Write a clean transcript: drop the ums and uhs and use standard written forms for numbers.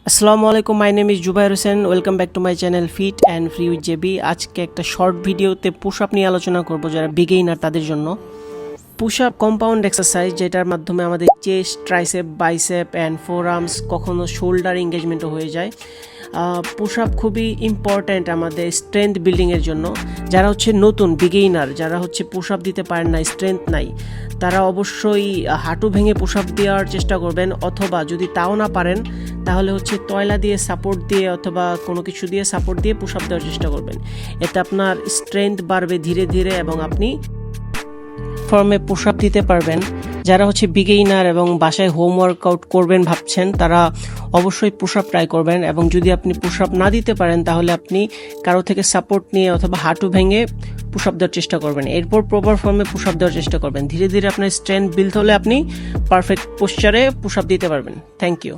আসসালামু আলাইকুম, my name is Zubair Hossain. Welcome back to my channel fit and free with JB. আজকে একটা short ভিডিওতে পুশ আপ নিয়ে আলোচনা করব যারা বিগিনার তাদের জন্য। পুশ আপ কম্পাউন্ড এক্সারসাইজ যেটার মাধ্যমে আমাদের chest, tricep, bicep and four arms, কখনো শোল্ডার এঙ্গেজমেন্টও হয়ে যায়। পুশ আপ খুবই ইম্পর্ট্যান্ট আমাদের স্ট্রেংথ বিল্ডিংয়ের জন্য। যারা হচ্ছে নতুন বিগিনার, যারা হচ্ছে পুশ আপ দিতে পারেন না, স্ট্রেংথ নাই, তারা অবশ্যই হাঁটু ভেঙে পুশ আপ দেওয়ার চেষ্টা করবেন, অথবা যদি তাও না পারেন তাহলে হচ্ছে তয়লা দিয়ে সাপোর্ট দিয়ে অথবা কোনো কিছু দিয়ে সাপোর্ট দিয়ে পুশ আপ দেওয়ার চেষ্টা করবেন। এতে আপনার স্ট্রেংথ বাড়বে ধীরে ধীরে এবং আপনি ফর্মে পুশ আপ দিতে পারবেন। যারা হচ্ছে বিগিনার এবং বাসায় হোম ওয়ার্কআউট করবেন ভাবছেন, তারা অবশ্যই পুশ আপ ট্রাই করবেন। এবং যদি আপনি পুশ আপ না দিতে পারেন তাহলে আপনি কারো থেকে সাপোর্ট নিয়ে অথবা হাঁটু ভেঙে পুশ আপ দেওয়ার চেষ্টা করবেন। এরপর প্রপার ফর্মে পুশ আপ দেওয়ার চেষ্টা করবেন। ধীরে ধীরে আপনার স্ট্রেংথ বিল্ড হলে আপনি পারফেক্ট পোশ্চারে পুশ আপ দিতে পারবেন। Thank you.